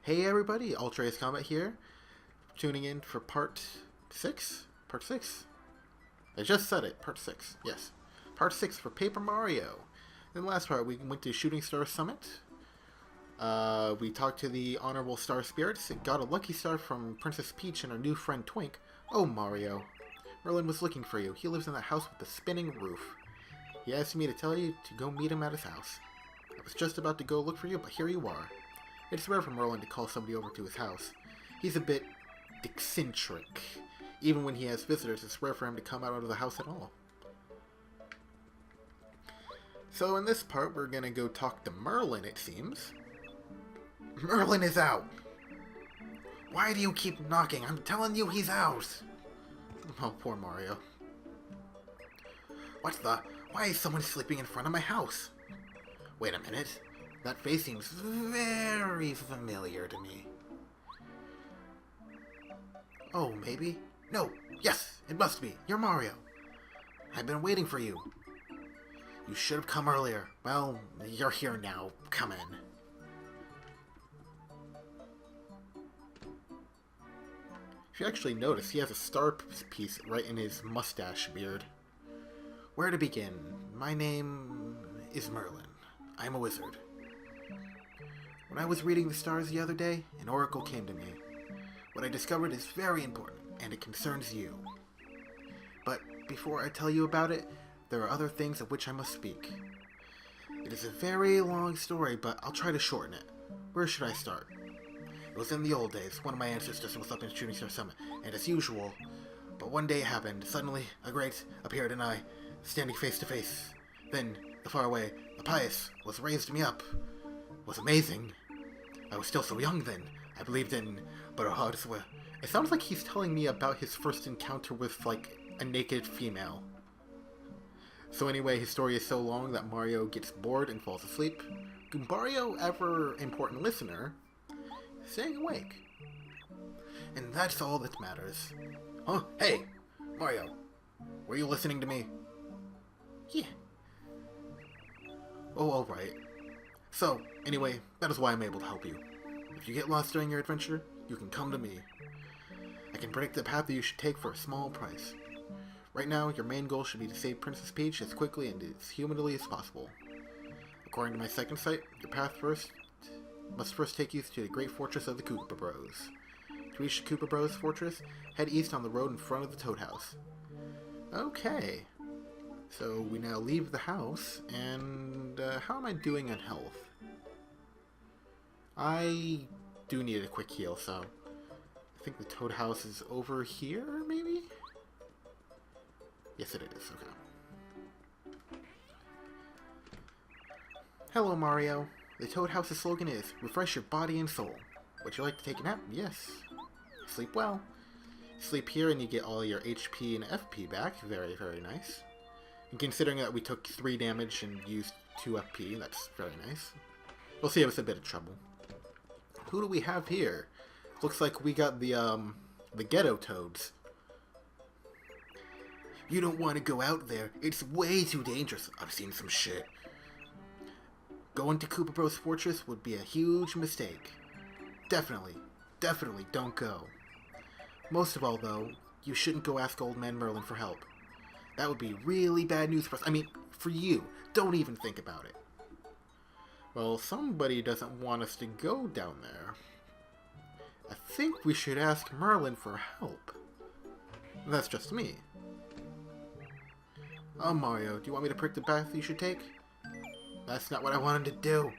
Hey everybody, UltraAceCombat here, tuning in for part 6? Part 6? I just said it, part 6, yes. Part 6 for Paper Mario. In the last part, we went to Shooting Star Summit. We talked to the Honorable Star Spirits and got a lucky star from Princess Peach and her new friend Twink. Oh, Mario. Merlin was looking for you. He lives in that house with the spinning roof. He asked me to tell you to go meet him at his house. I was just about to go look for you, but here you are. It's rare for Merlin to call somebody over to his house. He's a bit eccentric. Even when he has visitors, it's rare for him to come out of the house at all. So in this part, we're gonna go talk to Merlin, it seems. Merlin is out! Why do you keep knocking? I'm telling you he's out! Oh, poor Mario. What the? Why is someone sleeping in front of my house? Wait a minute. That face seems very familiar to me. Oh, maybe? No! Yes! It must be! You're Mario! I've been waiting for you. You should have come earlier. Well, you're here now. Come in. If you actually notice, he has a star piece right in his mustache beard. Where to begin? My name is Merlin. I'm a wizard. When I was reading the stars the other day, an oracle came to me. What I discovered is very important, and it concerns you. But before I tell you about it, there are other things of which I must speak. It is a very long story, but I'll try to shorten it. Where should I start? It was in the old days. One of my ancestors was up in Shooting Star Summit, and as usual, but one day it happened. Suddenly, a great appeared, and I, standing face to face. Then, the far away, the pious was raised me up. It was amazing. I was still so young then. I believed in, but our hearts were... It sounds like he's telling me about his first encounter with, like, a naked female. So anyway, his story is so long that Mario gets bored and falls asleep. Mario, ever important listener, staying awake. And that's all that matters. Huh? Hey! Mario! Were you listening to me? Yeah. Oh, alright. So, anyway, that is why I'm able to help you. If you get lost during your adventure, you can come to me. I can predict the path that you should take for a small price. Right now, your main goal should be to save Princess Peach as quickly and as humanly as possible. According to my second sight, your path must first take you to the great fortress of the Koopa Bros. To reach the Koopa Bros fortress, head east on the road in front of the Toad House. Okay. So we now leave the house, and how am I doing on health? I do need a quick heal, so I think the Toad House is over here, maybe? Yes, it is. Okay. Hello, Mario. The Toad House's slogan is, refresh your body and soul. Would you like to take a nap? Yes. Sleep well. Sleep here and you get all your HP and FP back. Very, very nice. And considering that we took 3 damage and used 2 FP, that's very nice. We'll save us a bit of trouble. Who do we have here? Looks like we got the Ghetto Toads. You don't want to go out there. It's way too dangerous. I've seen some shit. Going to Koopa Bros Fortress would be a huge mistake. Definitely don't go. Most of all, though, you shouldn't go ask Old Man Merlin for help. That would be really bad news for us. I mean, for you. Don't even think about it. Well, somebody doesn't want us to go down there. I think we should ask Merlin for help. That's just me. Oh, Mario, do you want me to pick the path you should take? That's not what I wanted to do.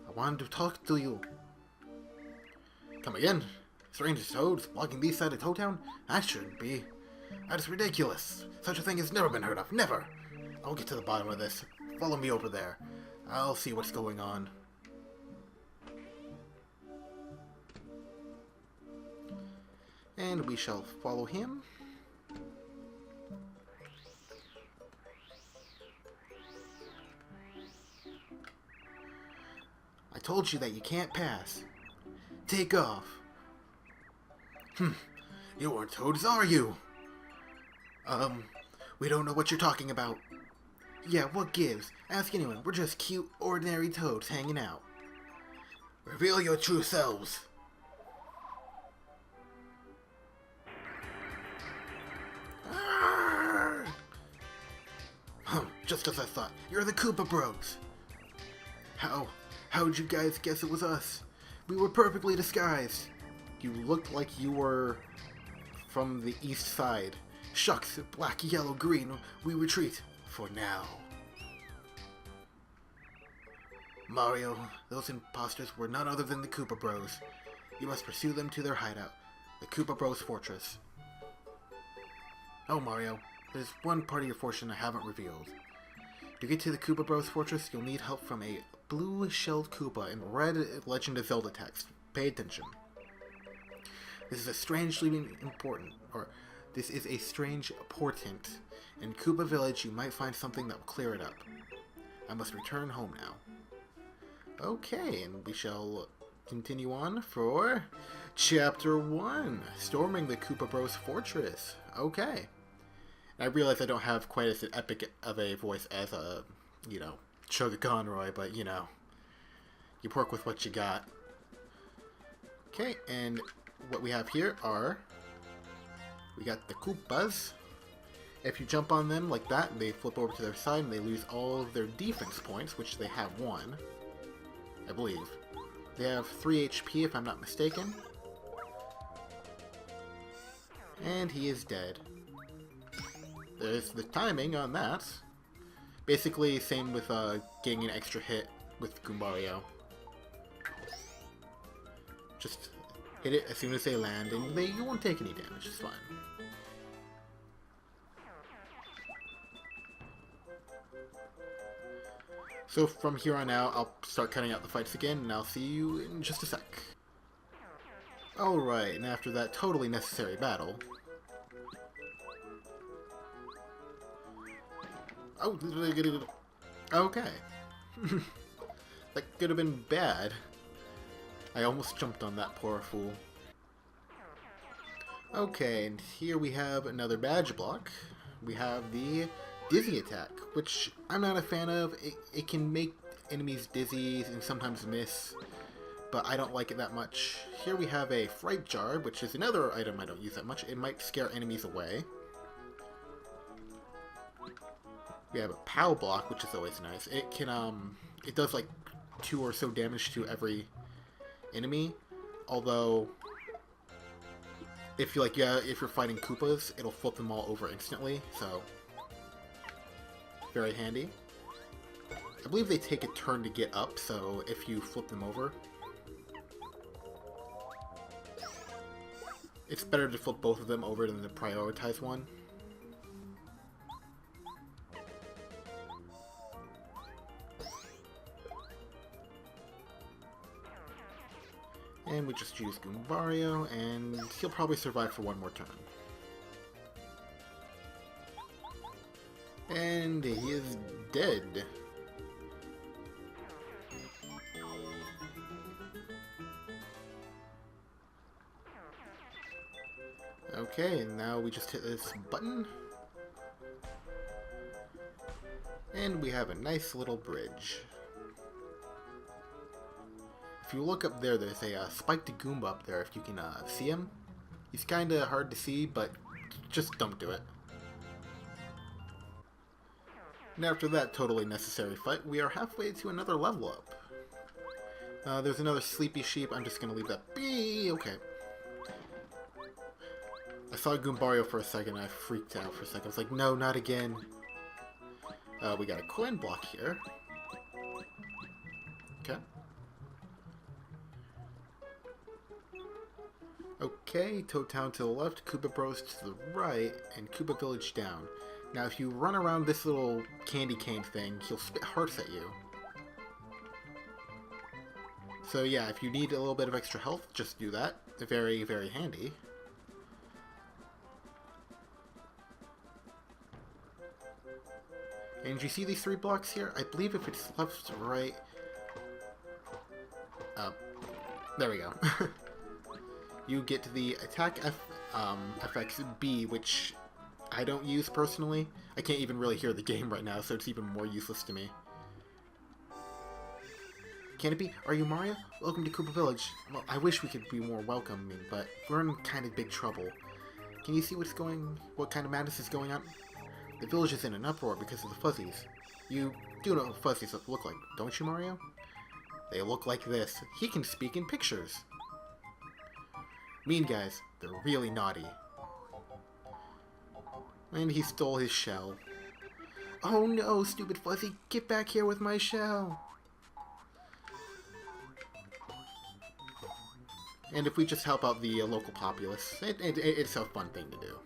I wanted to talk to you. Come again? Strange toads blocking the east side of Toad Town? That shouldn't be. That is ridiculous. Such a thing has never been heard of. Never. I'll get to the bottom of this. Follow me over there. I'll see what's going on. And we shall follow him. I told you that you can't pass. Take off. You aren't toads, are you? We don't know what you're talking about. Yeah, what gives? Ask anyone. We're just cute, ordinary toads hanging out. Reveal your true selves. Just as I thought. You're the Koopa Bros. How'd you guys guess it was us? We were perfectly disguised. You looked like you were from the east side. Shucks, black, yellow, green. We retreat. For now. Mario, those imposters were none other than the Koopa Bros. You must pursue them to their hideout, the Koopa Bros Fortress. Oh, Mario, there's one part of your fortune I haven't revealed. To get to the Koopa Bros Fortress, you'll need help from a blue-shelled Koopa in red Legend of Zelda text. Pay attention. This is a strange portent. In Koopa Village, you might find something that will clear it up. I must return home now. Okay, and we shall continue on for Chapter 1, Storming the Koopa Bros Fortress. Okay. I realize I don't have quite as epic of a voice as Sugar Conroy, but, you work with what you got. Okay, and what we have here are, we got the Koopas. If you jump on them like that, they flip over to their side and they lose all of their defense points, which they have 1, I believe. They have 3 HP if I'm not mistaken. And he is dead. There's the timing on that. Basically, same with getting an extra hit with Goombario. Just hit it as soon as they land, and you won't take any damage. It's fine. So from here on out, I'll start cutting out the fights again, and I'll see you in just a sec. Alright, and after that totally necessary battle... Oh, okay. That could have been bad. I almost jumped on that poor fool. Okay, and here we have another badge block. We have the Dizzy Attack, which I'm not a fan of. It can make enemies dizzy and sometimes miss, but I don't like it that much. Here we have a Fright Jar, which is another item I don't use that much. It might scare enemies away. We have a POW block, which is always nice. It can, it does like 2 or so damage to every enemy. Although, if you're fighting Koopas, it'll flip them all over instantly. So, very handy. I believe they take a turn to get up. So if you flip them over, it's better to flip both of them over than to prioritize one. And we just use Goombario, and he'll probably survive for one more turn. And he is dead. Okay, and now we just hit this button. And we have a nice little bridge. If you look up there, there's a spiked Goomba up there, if you can see him. He's kinda hard to see, but just don't do it. And after that totally necessary fight, we are halfway to another level up. There's another Sleepy Sheep. I'm just gonna leave that be. Okay. I saw Goombario for a second, and I freaked out for a second. I was like, no, not again. We got a coin block here. Okay. Okay, Toad Town to the left, Koopa Bros to the right, and Koopa Village down. Now, if you run around this little candy cane thing, he'll spit hearts at you. So yeah, if you need a little bit of extra health, just do that. Very, very handy. And you see these 3 blocks here? I believe if it's left to right... there we go. You get to the attack FX B, which I don't use personally. I can't even really hear the game right now, so it's even more useless to me. Can it be? Are you Mario? Welcome to Koopa Village. Well, I wish we could be more welcoming, but we're in kind of big trouble. Can you see what kind of madness is going on? The village is in an uproar because of the fuzzies. You do know what fuzzies look like, don't you, Mario? They look like this. He can speak in pictures. Mean guys, they're really naughty. And he stole his shell. Oh no, stupid fuzzy, get back here with my shell. And if we just help out the local populace, it's a fun thing to do.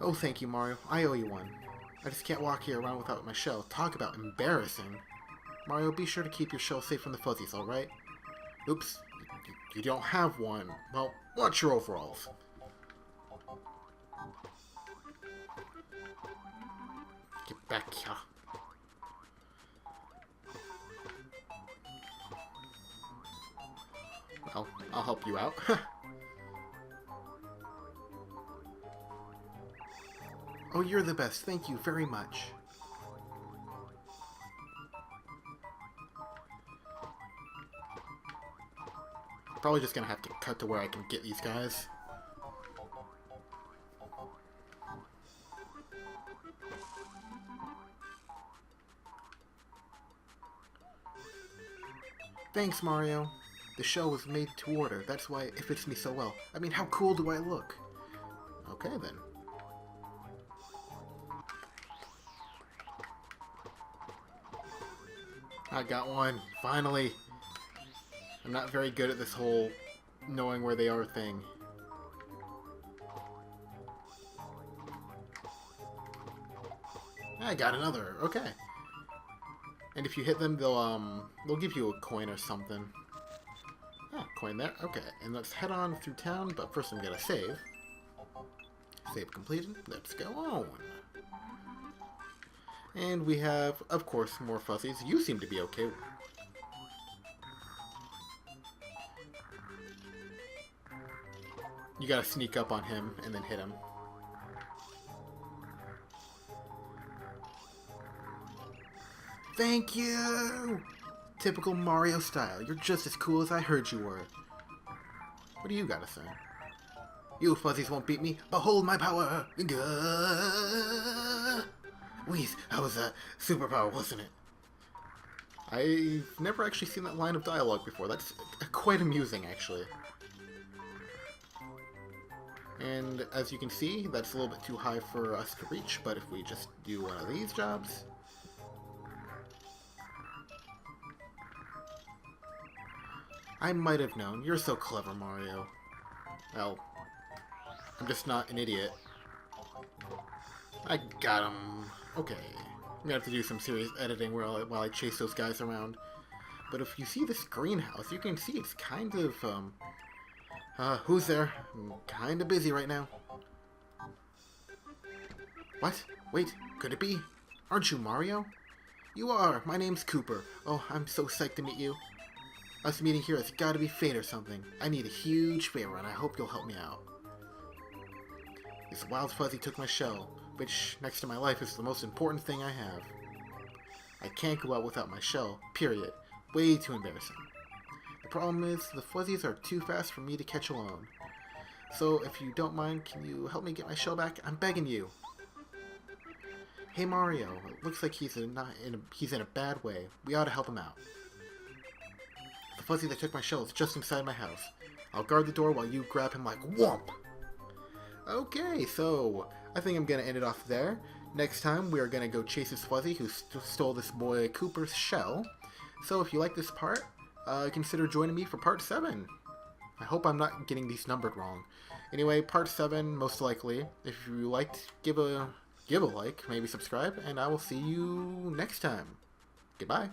Oh, thank you, Mario. I owe you one. I just can't walk here around without my shell. Talk about embarrassing. Mario, be sure to keep your shell safe from the fuzzies, alright? Oops, you don't have one. Well, watch your overalls. Get back here. Well, I'll help you out. Oh, you're the best. Thank you very much. Probably just gonna have to cut to where I can get these guys. Thanks, Mario. The shell was made to order. That's why it fits me so well. I mean, how cool do I look? Okay, then. I got one. Finally. I'm not very good at this whole knowing where they are thing. I got another. Okay. And if you hit them, they'll give you a coin or something. Ah, coin there. Okay. And let's head on through town, but first I'm gonna save. Save completed. Let's go on. And we have, of course, more fuzzies. You seem to be okay. You gotta sneak up on him and then hit him. Thank you! Typical Mario style. You're just as cool as I heard you were. What do you gotta say? You fuzzies won't beat me. Behold my power! Wheeze, that was a superpower, wasn't it? I've never actually seen that line of dialogue before. That's quite amusing, actually. And as you can see, that's a little bit too high for us to reach, but if we just do one of these jobs... I might have known. You're so clever, Mario. Well, I'm just not an idiot. I got him. Okay. I'm gonna have to do some serious editing while I chase those guys around. But if you see this greenhouse, you can see it's kind of, who's there? I'm kinda busy right now. What? Wait, could it be? Aren't you Mario? You are! My name's Cooper. Oh, I'm so psyched to meet you. Us meeting here has gotta be fate or something. I need a huge favor, and I hope you'll help me out. This wild fuzzy took my shell, which, next to my life, is the most important thing I have. I can't go out without my shell, period. Way too embarrassing. The problem is, the fuzzies are too fast for me to catch alone. So, if you don't mind, can you help me get my shell back? I'm begging you. Hey Mario, it looks like he's in a bad way. We ought to help him out. The fuzzy that took my shell is just inside my house. I'll guard the door while you grab him like whomp! Okay, so I think I'm going to end it off there. Next time, we are going to go chase this fuzzy who stole this boy Cooper's shell. So if you like this part, consider joining me for part 7. I hope I'm not getting these numbered wrong. Anyway, part 7, most likely. If you liked, give a like, maybe subscribe, and I will see you next time. Goodbye.